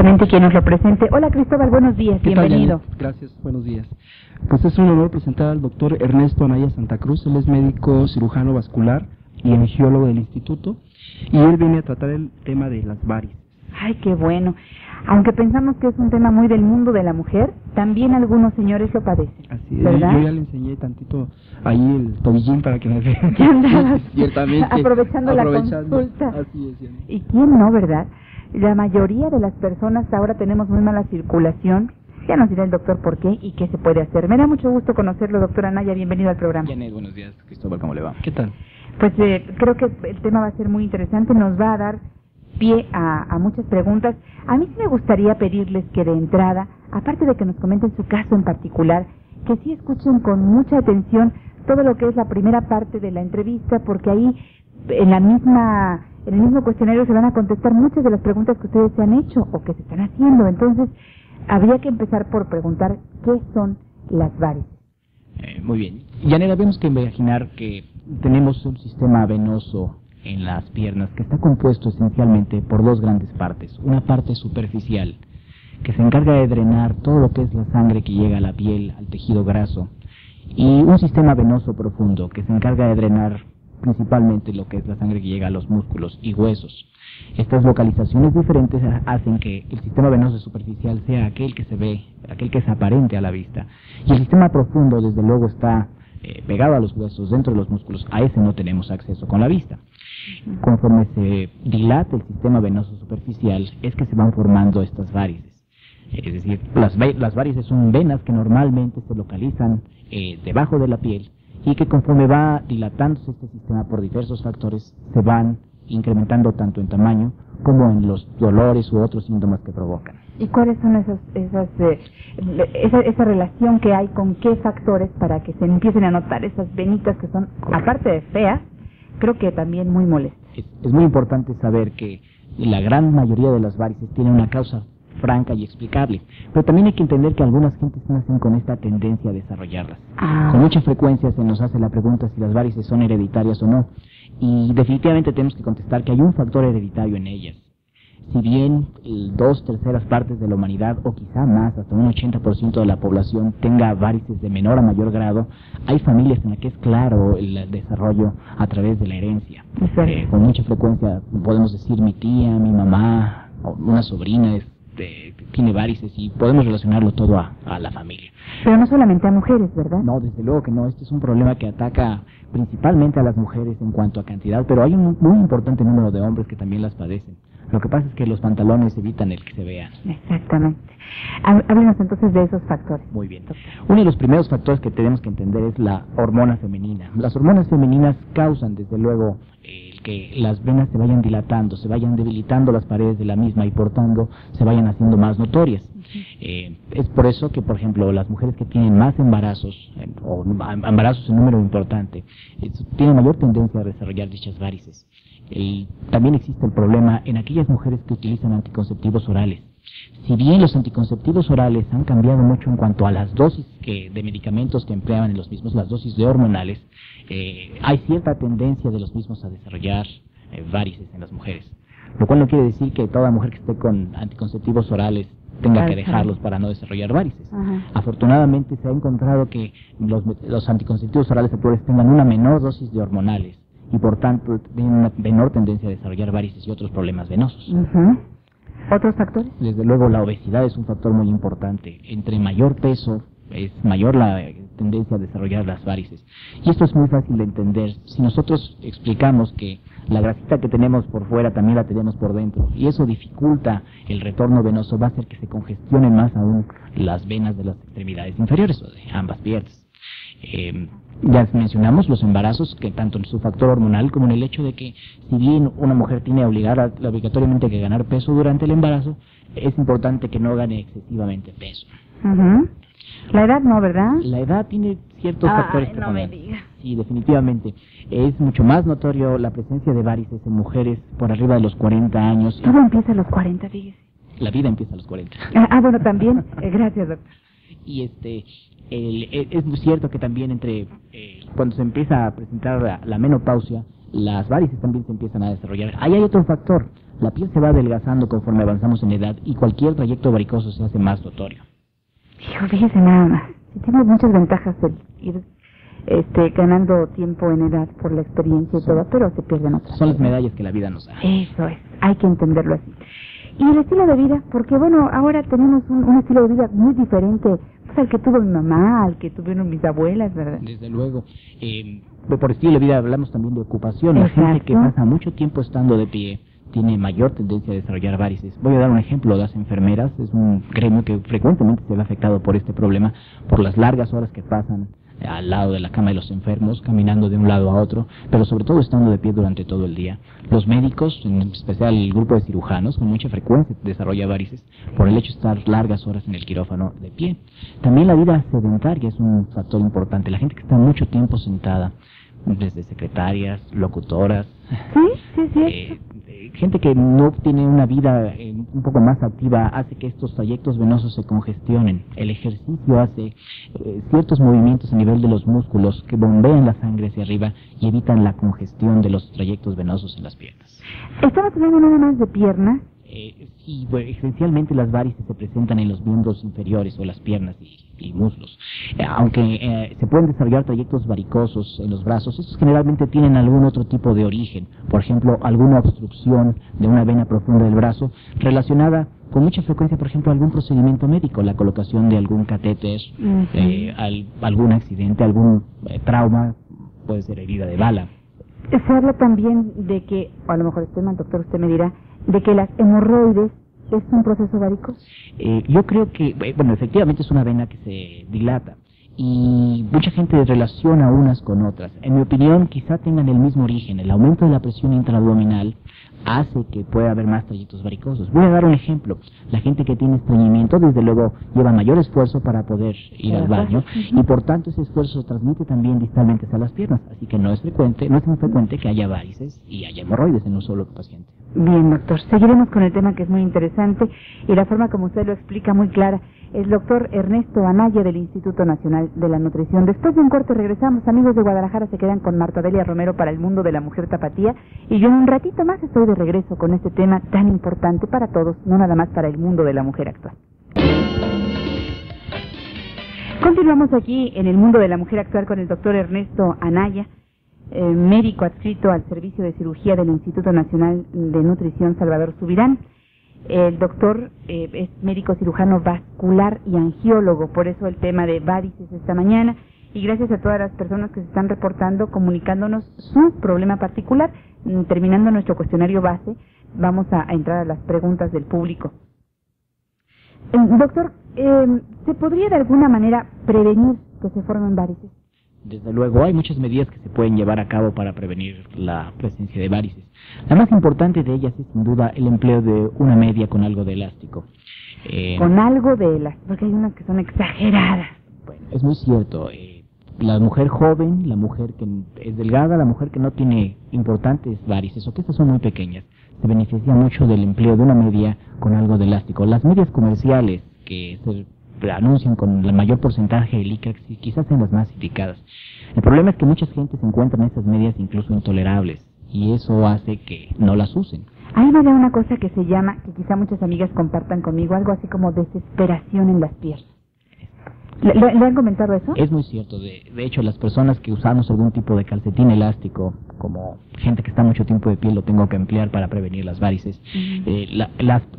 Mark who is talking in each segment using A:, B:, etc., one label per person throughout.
A: exactamente quien nos lo presente. Hola Cristóbal, buenos días, bienvenido.
B: Gracias, buenos días. Pues es un honor presentar al doctor Ernesto Anaya Santa Cruz. Él es médico cirujano vascular y angiólogo del instituto, y él viene a tratar el tema de las varices.
A: Ay, qué bueno. Aunque pensamos que es un tema muy del mundo de la mujer, también algunos señores lo padecen.
B: Así es,
A: ¿verdad?
B: yo ya le enseñé tantito ahí el tobillín para que me vean.
A: Ya andabas
B: Ciertamente.
A: aprovechando la consulta.
B: Así es, Diana.
A: ¿Y quién no, verdad? La mayoría de las personas ahora tenemos muy mala circulación. Ya nos dirá el doctor por qué y qué se puede hacer. Me da mucho gusto conocerlo, doctor Anaya. Bienvenido al programa.
C: Janet, buenos días. Cristóbal, ¿cómo le va?
B: ¿Qué tal?
A: Pues creo que el tema va a ser muy interesante. Nos va a dar pie a muchas preguntas. A mí sí me gustaría pedirles que de entrada, aparte de que nos comenten su caso en particular, que sí escuchen con mucha atención todo lo que es la primera parte de la entrevista, porque ahí en el mismo cuestionario se van a contestar muchas de las preguntas que ustedes se han hecho o que se están haciendo. Entonces, habría que empezar por preguntar qué son las varices.
C: Muy bien. Janet, debemos que imaginar que tenemos un sistema venoso en las piernas que está compuesto esencialmente por dos grandes partes. Una parte superficial, que se encarga de drenar todo lo que es la sangre que llega a la piel, al tejido graso, y un sistema venoso profundo, que se encarga de drenar principalmente lo que es la sangre que llega a los músculos y huesos. Estas localizaciones diferentes hacen que el sistema venoso superficial sea aquel que se ve, aquel que es aparente a la vista, y el sistema profundo desde luego está pegado a los huesos, dentro de los músculos. A ese no tenemos acceso con la vista. Conforme se dilata el sistema venoso superficial es que se van formando estas varices. Es decir, las varices son venas que normalmente se localizan debajo de la piel, y que conforme va dilatándose este sistema por diversos factores se van incrementando tanto en tamaño como en los dolores u otros síntomas que provocan.
A: ¿Y cuáles son esa relación que hay con qué factores para que se empiecen a notar esas venitas que son, aparte de feas, creo que también muy molestas?
C: Es muy importante saber que la gran mayoría de las varices tienen una causa franca y explicable, pero también hay que entender que algunas gentes nacen con esta tendencia a desarrollarlas. Con mucha frecuencia se nos hace la pregunta si las varices son hereditarias o no, y definitivamente tenemos que contestar que hay un factor hereditario en ellas. Si bien 2/3 partes de la humanidad, o quizá más, hasta un 80% de la población tenga varices de menor a mayor grado, hay familias en las que es claro el desarrollo a través de la herencia. Con mucha frecuencia podemos decir mi tía, mi mamá, o una sobrina tiene varices, y podemos relacionarlo todo a la familia.
A: Pero no solamente a mujeres, ¿verdad?
C: No, desde luego que no. Este es un problema que ataca principalmente a las mujeres en cuanto a cantidad, pero hay un muy importante número de hombres que también las padecen. Lo que pasa es que los pantalones evitan el que se vean.
A: Exactamente. Háblenos entonces de esos factores.
C: Muy bien. Uno de los primeros factores que tenemos que entender es la hormona femenina. Las hormonas femeninas causan, desde luego, que las venas se vayan dilatando, se vayan debilitando las paredes de la misma y por tanto se vayan haciendo más notorias. Es por eso que, por ejemplo, las mujeres que tienen más embarazos, o embarazos en número importante, tienen mayor tendencia a desarrollar dichas varices. También existe el problema en aquellas mujeres que utilizan anticonceptivos orales. Si bien los anticonceptivos orales han cambiado mucho en cuanto a las dosis de medicamentos que empleaban en los mismos, las dosis de hormonales, hay cierta tendencia de los mismos a desarrollar varices en las mujeres. Lo cual no quiere decir que toda mujer que esté con anticonceptivos orales tenga que dejarlos para no desarrollar varices. Afortunadamente se ha encontrado que los anticonceptivos orales actuales tengan una menor dosis de hormonales y por tanto tienen una menor tendencia a desarrollar varices y otros problemas venosos.
A: ¿Otros factores?
C: Desde luego la obesidad es un factor muy importante. Entre mayor peso es mayor la tendencia a desarrollar las varices. Y esto es muy fácil de entender. Si nosotros explicamos que la grasita que tenemos por fuera también la tenemos por dentro, y eso dificulta el retorno venoso, va a hacer que se congestionen más aún las venas de las extremidades inferiores o de ambas piernas. Ya mencionamos los embarazos, que tanto en su factor hormonal como en el hecho de que si bien una mujer tiene obligatoriamente que ganar peso durante el embarazo, es importante que no gane excesivamente peso.
A: La edad no, ¿verdad?
C: La edad tiene ciertos factores que
A: no me digas.
C: Sí, definitivamente. Es mucho más notorio la presencia de varices en mujeres por arriba de los 40 años.
A: Todo empieza a los 40, fíjese.
C: La vida empieza a los 40.
A: Bueno, también. Gracias, doctor.
C: Y es muy cierto que también cuando se empieza a presentar la menopausia, las varices también se empiezan a desarrollar. Ahí hay otro factor. La piel se va adelgazando conforme avanzamos en edad y cualquier trayecto varicoso se hace más notorio.
A: Hijo, fíjese nada más. Sí, tiene muchas ventajas el ir ganando tiempo en edad por la experiencia y todo, pero se pierden otras.
C: Son las medallas que la vida nos da.
A: Eso es, hay que entenderlo así. Y el estilo de vida, porque bueno, ahora tenemos un estilo de vida muy diferente pues, al que tuvo mi mamá, al que tuvieron mis abuelas, ¿verdad?
C: Desde luego. Por estilo de vida hablamos también de ocupación. La
A: Exacto.
C: gente que pasa mucho tiempo estando de pie tiene mayor tendencia a desarrollar varices. Voy a dar un ejemplo. Las enfermeras es un gremio que frecuentemente se ve afectado por este problema, por las largas horas que pasan al lado de la cama de los enfermos, caminando de un lado a otro, pero sobre todo estando de pie durante todo el día. Los médicos, en especial el grupo de cirujanos, con mucha frecuencia desarrolla varices por el hecho de estar largas horas en el quirófano de pie. También la vida sedentaria es un factor importante. La gente que está mucho tiempo sentada, desde secretarias, locutoras,
A: Sí.
C: gente que no tiene una vida un poco más activa, hace que estos trayectos venosos se congestionen. El ejercicio hace ciertos movimientos a nivel de los músculos que bombean la sangre hacia arriba y evitan la congestión de los trayectos venosos en las piernas.
A: Estamos hablando nada más de piernas.
C: Sí, bueno, esencialmente las varices se presentan en los miembros inferiores o las piernas y muslos. Aunque se pueden desarrollar trayectos varicosos en los brazos, estos generalmente tienen algún otro tipo de origen. Por ejemplo, alguna obstrucción de una vena profunda del brazo relacionada con mucha frecuencia, por ejemplo, algún procedimiento médico, la colocación de algún catéter, algún accidente, algún trauma, puede ser herida de bala.
A: Se habla también de que, o a lo mejor estoy mal, doctor, usted me dirá, de que las hemorroides es un proceso varicoso.
C: Yo creo que, bueno, efectivamente es una vena que se dilata y mucha gente relaciona unas con otras. En mi opinión, quizá tengan el mismo origen. El aumento de la presión intraabdominal hace que pueda haber más trayectos varicosos. Voy a dar un ejemplo. La gente que tiene estreñimiento, desde luego, lleva mayor esfuerzo para poder ir al baño y por tanto ese esfuerzo se transmite también distalmente hacia las piernas. Así que no es muy frecuente que haya varices y haya hemorroides en un solo paciente.
A: Bien, doctor. Seguiremos con el tema que es muy interesante y la forma como usted lo explica muy clara. El doctor Ernesto Anaya del Instituto Nacional de la Nutrición. Después de un corte regresamos. Amigos de Guadalajara se quedan con Marta Delia Romero para el mundo de la mujer tapatía y yo en un ratito más estoy de regreso con este tema tan importante para todos, no nada más para el mundo de la mujer actual. Continuamos aquí en el mundo de la mujer actual con el doctor Ernesto Anaya, médico adscrito al Servicio de Cirugía del Instituto Nacional de Nutrición Salvador Subirán. El doctor es médico cirujano vascular y angiólogo, por eso el tema de varices esta mañana. Y gracias a todas las personas que se están reportando, comunicándonos su problema particular. Terminando nuestro cuestionario base, vamos a entrar a las preguntas del público. Doctor, ¿se podría de alguna manera prevenir que se formen varices?
C: Desde luego, hay muchas medidas que se pueden llevar a cabo para prevenir la presencia de varices. La más importante de ellas es, sin duda, el empleo de una media con algo de elástico.
A: Con algo de elástico, porque hay unas que son exageradas.
C: Bueno, es muy cierto. La mujer joven, la mujer que es delgada, la mujer que no tiene importantes varices, o que estas son muy pequeñas, se beneficia mucho del empleo de una media con algo de elástico. Las medias comerciales que se anuncian con el mayor porcentaje de líquido, quizás sean las más indicadas. El problema es que mucha gente se encuentra en esas medias incluso intolerables y eso hace que no las usen.
A: Hay una cosa que se llama, que quizá muchas amigas compartan conmigo, algo así como desesperación en las piernas. ¿Le han comentado eso?
C: Es muy cierto. De hecho, las personas que usamos algún tipo de calcetín elástico, como gente que está mucho tiempo de pie, lo tengo que emplear para prevenir las varices.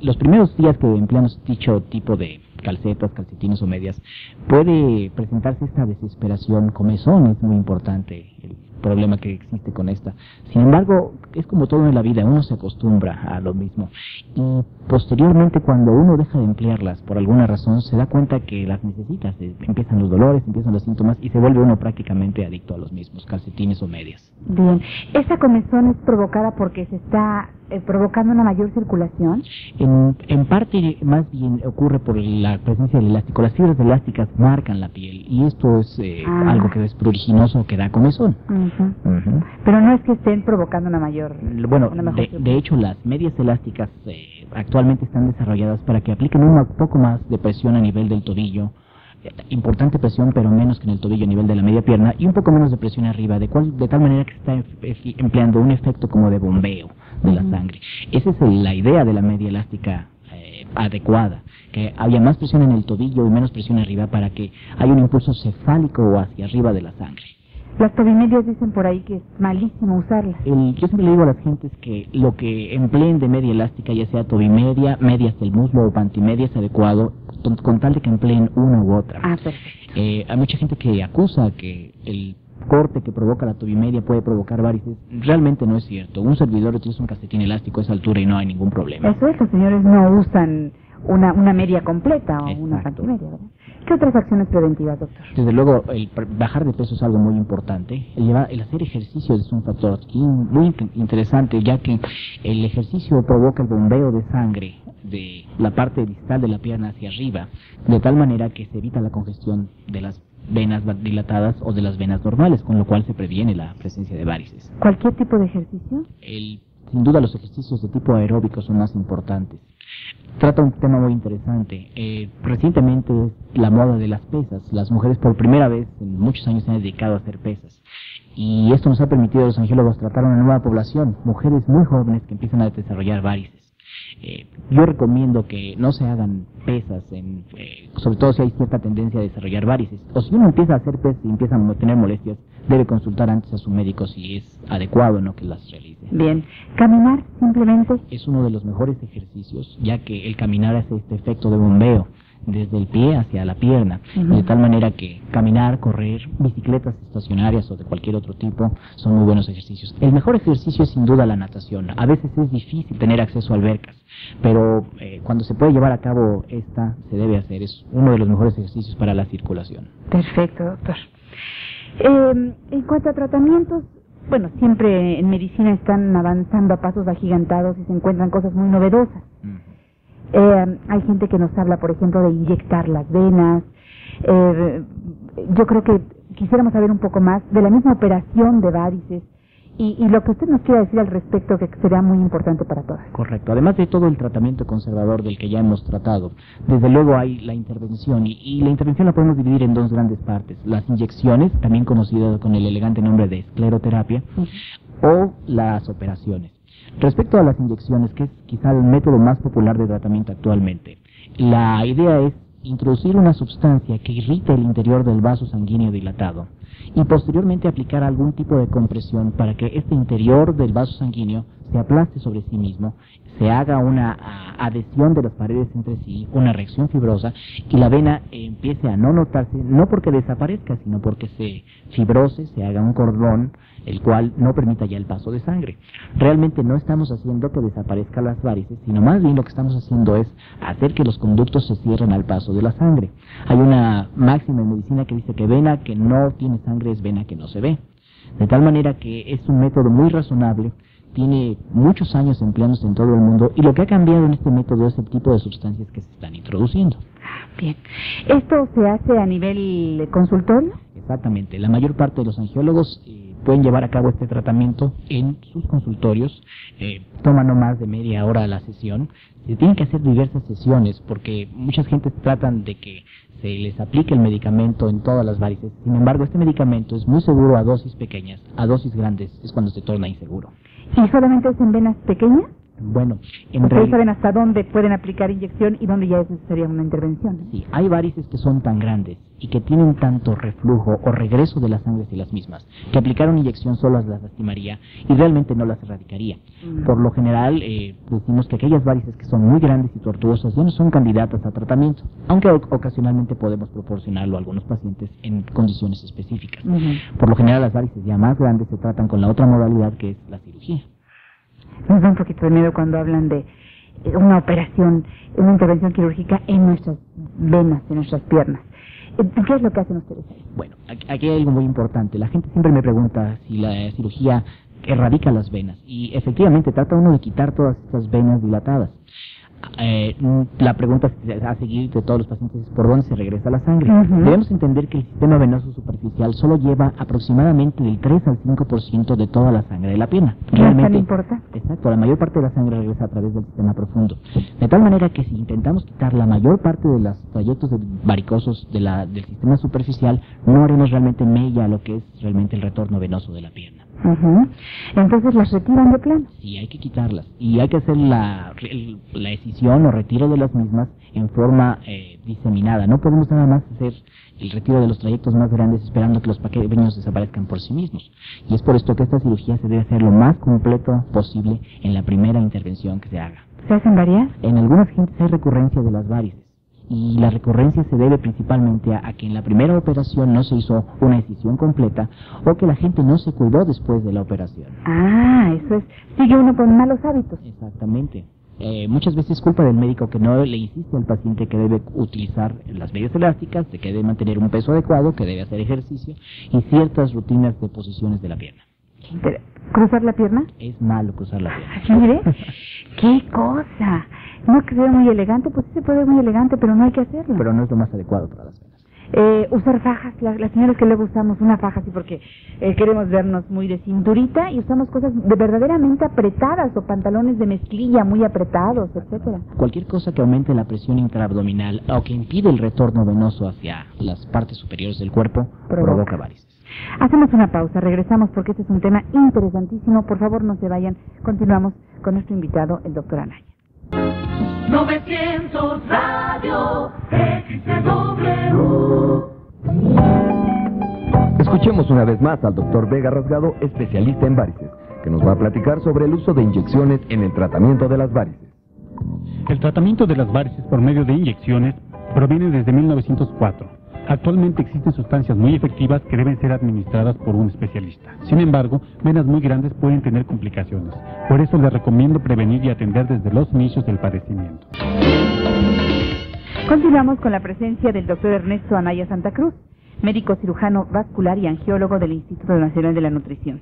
C: Los primeros días que empleamos dicho tipo de calcetas, calcetines o medias, puede presentarse esta desesperación, comezón es muy importante, el problema que existe con esta. Sin embargo, es como todo en la vida, uno se acostumbra a lo mismo y posteriormente cuando uno deja de emplearlas por alguna razón se da cuenta que las necesita, empiezan los dolores, empiezan los síntomas y se vuelve uno prácticamente adicto a los mismos calcetines o medias.
A: Bien, ¿esa comezón es provocada porque se está provocando una mayor circulación?
C: En parte más bien ocurre por la presencia del elástico. Las fibras elásticas marcan la piel y esto es algo que es pruriginoso, que da comezón.
A: Pero no es que estén provocando una mayor...
C: Bueno, de hecho las medias elásticas actualmente están desarrolladas para que apliquen un poco más de presión a nivel del tobillo, importante presión, pero menos que en el tobillo a nivel de la media pierna, y un poco menos de presión arriba, de tal manera que se está empleando un efecto como de bombeo de la sangre. Esa es la idea de la media elástica adecuada, que haya más presión en el tobillo y menos presión arriba para que haya un impulso cefálico hacia arriba de la sangre.
A: Las tobimedias dicen por ahí que es malísimo usarlas.
C: Yo siempre le digo a las gentes que lo que empleen de media elástica, ya sea tobimedia, media hasta el muslo o pantimedia, es adecuado, con tal de que empleen una u otra.
A: Perfecto.
C: Hay mucha gente que acusa que el corte que provoca la tobimedia puede provocar varices. Realmente no es cierto. Un servidor utiliza un calcetín elástico a esa altura y no hay ningún problema.
A: Eso es, los señores no usan una media completa o una
C: Exacto.
A: pantimedia, ¿verdad? ¿Qué otras acciones preventivas, doctor?
C: Desde luego, el bajar de peso es algo muy importante. El hacer ejercicio es un factor muy interesante, ya que el ejercicio provoca el bombeo de sangre de la parte distal de la pierna hacia arriba, de tal manera que se evita la congestión de las venas dilatadas o de las venas normales, con lo cual se previene la presencia de varices.
A: ¿Cualquier tipo de ejercicio?
C: Sin duda los ejercicios de tipo aeróbico son más importantes. Trata un tema muy interesante. Recientemente es la moda de las pesas. Las mujeres por primera vez en muchos años se han dedicado a hacer pesas. Y esto nos ha permitido a los angiólogos tratar una nueva población, mujeres muy jóvenes que empiezan a desarrollar varices. Yo recomiendo que no se hagan pesas, sobre todo si hay cierta tendencia a desarrollar varices. O si uno empieza a hacer pesas y empieza a tener molestias, debe consultar antes a su médico si es adecuado o no que las realice.
A: Bien. ¿Caminar simplemente?
C: Es uno de los mejores ejercicios, ya que el caminar hace este efecto de bombeo desde el pie hacia la pierna, de tal manera que caminar, correr, bicicletas estacionarias o de cualquier otro tipo son muy buenos ejercicios. El mejor ejercicio es sin duda la natación. A veces es difícil tener acceso a albercas, pero cuando se puede llevar a cabo se debe hacer. Es uno de los mejores ejercicios para la circulación.
A: Perfecto, doctor. En cuanto a tratamientos, bueno, siempre en medicina están avanzando a pasos agigantados y se encuentran cosas muy novedosas. Hay gente que nos habla, por ejemplo, de inyectar las venas. Yo creo que quisiéramos saber un poco más de la misma operación de varices y lo que usted nos quiera decir al respecto, que será muy importante para todas.
C: Correcto. Además de todo el tratamiento conservador del que ya hemos tratado, desde luego hay la intervención, y la intervención la podemos dividir en dos grandes partes: las inyecciones, también conocidas con el elegante nombre de escleroterapia, o las operaciones. Respecto a las inyecciones, que es quizá el método más popular de tratamiento actualmente, la idea es introducir una sustancia que irrite el interior del vaso sanguíneo dilatado y posteriormente aplicar algún tipo de compresión para que este interior del vaso sanguíneo se aplaste sobre sí mismo, se haga una adhesión de las paredes entre sí, una reacción fibrosa, y la vena empiece a no notarse, no porque desaparezca, sino porque se fibrose, se haga un cordón, el cual no permita ya el paso de sangre. Realmente no estamos haciendo que desaparezcan las varices, sino más bien lo que estamos haciendo es hacer que los conductos se cierren al paso de la sangre. Hay una máxima en medicina que dice que vena que no tiene sangre es vena que no se ve. De tal manera que es un método muy razonable, tiene muchos años empleándose en todo el mundo, y lo que ha cambiado en este método es el tipo de sustancias que se están introduciendo.
A: Bien. ¿Esto se hace a nivel consultorio?
C: Exactamente. La mayor parte de los angiólogos pueden llevar a cabo este tratamiento en sus consultorios. Toma no más de media hora la sesión. Se tienen que hacer diversas sesiones porque muchas gentes tratan de que se les aplique el medicamento en todas las varices. Sin embargo, este medicamento es muy seguro a dosis pequeñas. A dosis grandes es cuando se torna inseguro.
A: ¿Y solamente es en venas pequeñas?
C: Bueno, en
A: ¿Ustedes
C: realidad
A: saben hasta dónde pueden aplicar inyección y dónde ya es necesaria una intervención?
C: sí, hay varices que son tan grandes y que tienen tanto reflujo o regreso de la sangre hacia las mismas, que aplicar una inyección solo las lastimaría y realmente no las erradicaría. Por lo general, decimos que aquellas varices que son muy grandes y tortuosas ya no son candidatas a tratamiento, aunque ocasionalmente podemos proporcionarlo a algunos pacientes en condiciones específicas. Por lo general, las varices ya más grandes se tratan con la otra modalidad, que es la cirugía.
A: Nos da un poquito de miedo cuando hablan de una operación, una intervención quirúrgica en nuestras venas, en nuestras piernas. ¿Qué es lo que hacen ustedes ahí?
C: Bueno, aquí hay algo muy importante. La gente siempre me pregunta si la cirugía erradica las venas, y efectivamente trata uno de quitar todas estas venas dilatadas. la pregunta a seguir de todos los pacientes es ¿por dónde se regresa la sangre?
A: Ujú.
C: Debemos entender que el sistema venoso superficial solo lleva aproximadamente del 3 al 5% de toda la sangre de la pierna.
A: No es tan importante.
C: Exacto, la mayor parte de la sangre regresa a través del sistema profundo. De tal manera que si intentamos quitar la mayor parte de los trayectos varicosos del sistema superficial, no haremos realmente mella a lo que es realmente el retorno venoso de la pierna.
A: Ujú. Entonces las retiran de plano.
C: Sí, hay que quitarlas y hay que hacer la escisión o retiro de las mismas en forma diseminada. No podemos nada más hacer el retiro de los trayectos más grandes esperando que los pequeños desaparezcan por sí mismos. Y es por esto que esta cirugía se debe hacer lo más completo posible en la primera intervención que se haga.
A: ¿Se hacen varias?
C: En algunas gentes hay recurrencia de las varices. Y la recurrencia se debe principalmente a que en la primera operación no se hizo una excisión completa o que la gente no se cuidó después de la operación.
A: Ah, eso es. Sigue uno con malos hábitos.
C: Exactamente. Muchas veces es culpa del médico que no le insiste al paciente que debe utilizar las medias elásticas, de que debe mantener un peso adecuado, que debe hacer ejercicio y ciertas rutinas de posiciones de la pierna.
A: ¿Cruzar la pierna?
C: Es malo cruzar la pierna.
A: Mire, qué cosa. No que sea muy elegante, pues sí se puede ver muy elegante, pero no hay que hacerlo.
C: Pero no es lo más adecuado para las venas.
A: Usar fajas, las señoras que luego usamos una faja así porque queremos vernos muy de cinturita y usamos cosas de verdaderamente apretadas o pantalones de mezclilla muy apretados, etcétera.
C: Cualquier cosa que aumente la presión intraabdominal o que impide el retorno venoso hacia las partes superiores del cuerpo provoca varices.
A: Hacemos una pausa, regresamos porque este es un tema interesantísimo. Por favor, no se vayan. Continuamos con nuestro invitado, el doctor Anaya.
D: 900 Radio XW.
E: Escuchemos una vez más al doctor Vega Rasgado, especialista en varices, que nos va a platicar sobre el uso de inyecciones en el tratamiento de las varices.
F: El tratamiento de las varices por medio de inyecciones proviene desde 1904. Actualmente existen sustancias muy efectivas que deben ser administradas por un especialista. Sin embargo, venas muy grandes pueden tener complicaciones. Por eso les recomiendo prevenir y atender desde los inicios del padecimiento.
A: Continuamos con la presencia del doctor Ernesto Anaya Santa Cruz, médico cirujano vascular y angiólogo del Instituto Nacional de la Nutrición.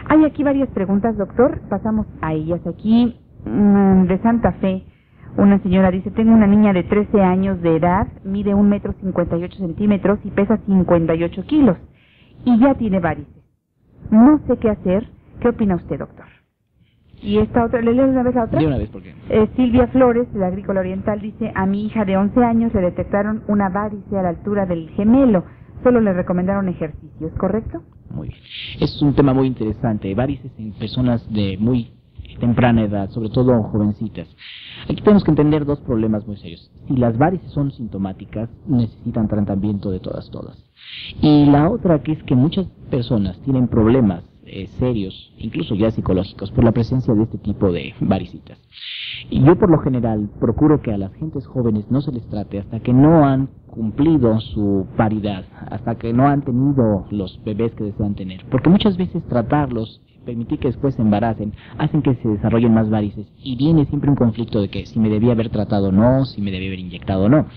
A: Hay aquí varias preguntas, doctor. Pasamos a ellas. Aquí, de Santa Fe, una señora dice, tengo una niña de 13 años de edad, mide 1,58 m y pesa 58 kilos. Y ya tiene varices. No sé qué hacer. ¿Qué opina usted, doctor? Y esta otra, ¿le leo una vez la otra?
C: De una vez, ¿por qué?
A: Silvia Flores, de la Agrícola Oriental, dice, a mi hija de 11 años le detectaron una varice a la altura del gemelo. Solo le recomendaron ejercicio, ¿es correcto?
C: Muy bien. Es un tema muy interesante. Varices en personas de muy temprana edad, sobre todo jovencitas. Aquí tenemos que entender dos problemas muy serios. Si las varices son sintomáticas, necesitan tratamiento de todas. Y la otra que es que muchas personas tienen problemas serios, incluso ya psicológicos, por la presencia de este tipo de varicitas. Y yo por lo general procuro que a las gentes jóvenes no se les trate hasta que no han cumplido su paridad, hasta que no han tenido los bebés que desean tener. Porque muchas veces tratarlos, permitir que después se embaracen, hacen que se desarrollen más varices y viene siempre un conflicto de que si me debía haber tratado o no, si me debía haber inyectado o no.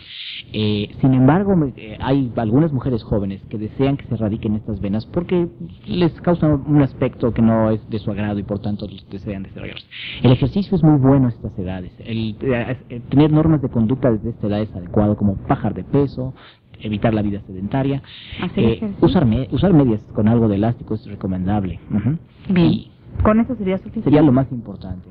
C: Sin embargo, hay algunas mujeres jóvenes que desean que se erradiquen estas venas porque les causan un aspecto que no es de su agrado y por tanto desean desarrollarse. El ejercicio es muy bueno a estas edades. El tener normas de conducta desde esta edad es adecuado, como bajar de peso, evitar la vida sedentaria, usar medias con algo de elástico es recomendable.
A: Bien,
C: Y
A: con eso sería suficiente.
C: sería lo más importante.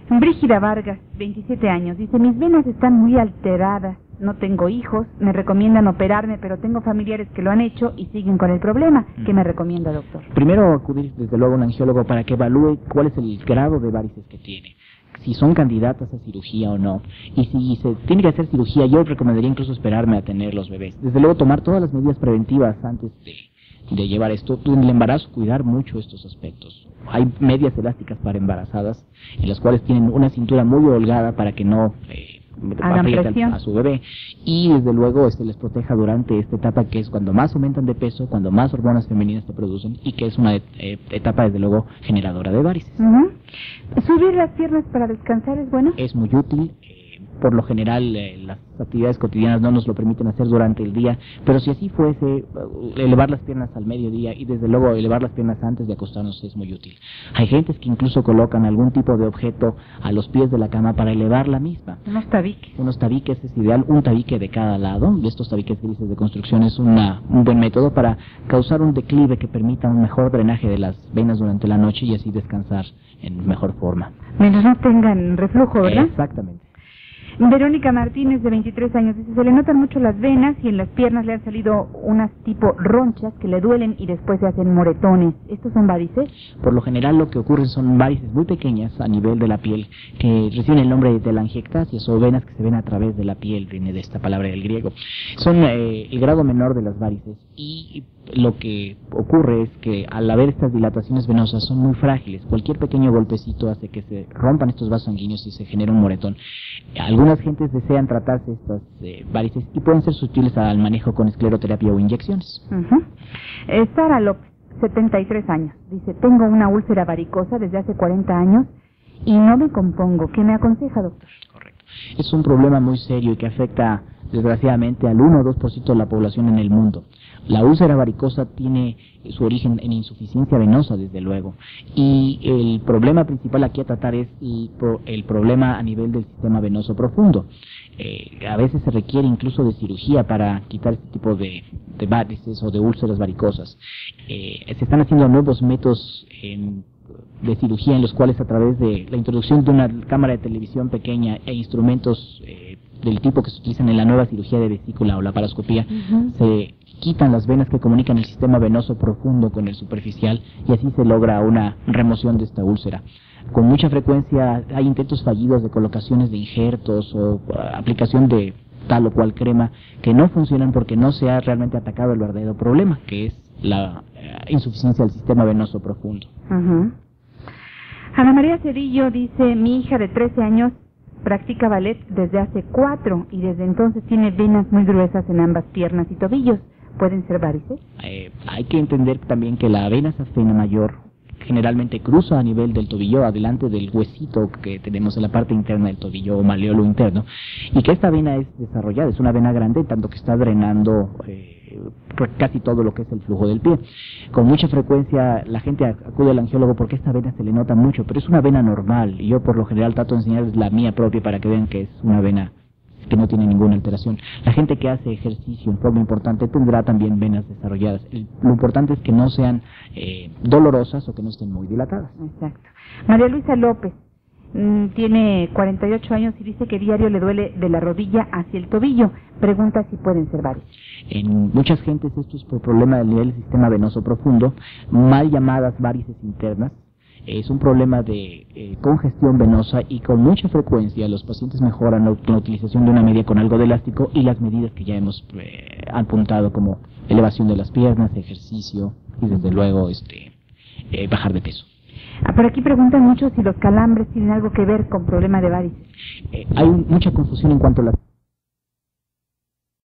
A: Brígida Vargas, 27 años, dice, mis venas están muy alteradas, no tengo hijos, me recomiendan operarme, pero tengo familiares que lo han hecho y siguen con el problema. ¿Qué me recomienda, doctor?
C: Primero acudir desde luego a un angiólogo para que evalúe cuál es el grado de varices que tiene, si son candidatas a cirugía o no. Y si se tiene que hacer cirugía, yo recomendaría incluso esperarme a tener los bebés. Desde luego tomar todas las medidas preventivas antes de llevar esto. En el embarazo cuidar mucho estos aspectos. Hay medias elásticas para embarazadas, en las cuales tienen una cintura muy holgada para que no apriete a su bebé. Y desde luego les proteja durante esta etapa que es cuando más aumentan de peso, cuando más hormonas femeninas se producen y que es una etapa desde luego generadora de varices.
A: ¿Subir las piernas para descansar es bueno?
C: Es muy útil. por lo general las actividades cotidianas no nos lo permiten hacer durante el día, pero si así fuese, elevar las piernas al mediodía y desde luego elevar las piernas antes de acostarnos es muy útil. Hay gentes que incluso colocan algún tipo de objeto a los pies de la cama para elevar la misma.
A: Unos tabiques.
C: Unos tabiques es ideal, un tabique de cada lado. De estos tabiques grises de construcción es un buen método para causar un declive que permita un mejor drenaje de las venas durante la noche y así descansar en mejor forma.
A: Mientras no tengan reflujo, ¿verdad?
C: Exactamente.
A: Verónica Martínez, de 23 años, dice, se le notan mucho las venas y en las piernas le han salido unas tipo ronchas que le duelen y después se hacen moretones. ¿Estos son varices?
C: Por lo general lo que ocurre son varices muy pequeñas a nivel de la piel que reciben el nombre de telangiectasias o venas que se ven a través de la piel, viene de esta palabra del griego. Son el grado menor de las varices y lo que ocurre es que al haber estas dilataciones venosas son muy frágiles. Cualquier pequeño golpecito hace que se rompan estos vasos sanguíneos y se genera un moretón. Algunas gentes desean tratarse estas varices y pueden ser sutiles al manejo con escleroterapia o inyecciones.
A: Sara López, 73 años, dice, tengo una úlcera varicosa desde hace 40 años y no me compongo. ¿Qué me aconseja, doctor?
C: Correcto. Es un problema muy serio y que afecta desgraciadamente al 1 o 2% de la población en el mundo. La úlcera varicosa tiene su origen en insuficiencia venosa, desde luego, y el problema principal aquí a tratar es el problema a nivel del sistema venoso profundo. A veces se requiere incluso de cirugía para quitar este tipo de varices o de úlceras varicosas. Se están haciendo nuevos métodos de cirugía en los cuales a través de la introducción de una cámara de televisión pequeña e instrumentos del tipo que se utilizan en la nueva cirugía de vesícula o la laparoscopía, se quitan las venas que comunican el sistema venoso profundo con el superficial y así se logra una remoción de esta úlcera. Con mucha frecuencia hay intentos fallidos de colocaciones de injertos o aplicación de tal o cual crema que no funcionan porque no se ha realmente atacado el verdadero problema, que es la insuficiencia del sistema venoso profundo.
A: Ana María Cedillo dice, mi hija de 13 años practica ballet desde hace 4 y desde entonces tiene venas muy gruesas en ambas piernas y tobillos. ¿Pueden ser varices?
C: Hay que entender también que la vena safena mayor generalmente cruza a nivel del tobillo, adelante del huesito que tenemos en la parte interna del tobillo o maleolo interno, y que esta vena es desarrollada, es una vena grande, tanto que está drenando casi todo lo que es el flujo del pie. Con mucha frecuencia la gente acude al angiólogo porque esta vena se le nota mucho, pero es una vena normal, y yo por lo general trato de enseñarles la mía propia para que vean que es una vena que no tiene ninguna alteración. La gente que hace ejercicio en forma importante tendrá también venas desarrolladas. Lo importante es que no sean dolorosas o que no estén muy dilatadas.
A: Exacto. María Luisa López tiene 48 años y dice que diario le duele de la rodilla hacia el tobillo. Pregunta si pueden ser varices.
C: En muchas gentes esto es por problema del nivel del sistema venoso profundo, mal llamadas varices internas. Es un problema de congestión venosa y con mucha frecuencia los pacientes mejoran la utilización de una media con algo de elástico y las medidas que ya hemos apuntado como elevación de las piernas, ejercicio y desde luego bajar de peso.
A: Por aquí preguntan mucho si los calambres tienen algo que ver con problema de varices.
C: Hay mucha confusión en cuanto a las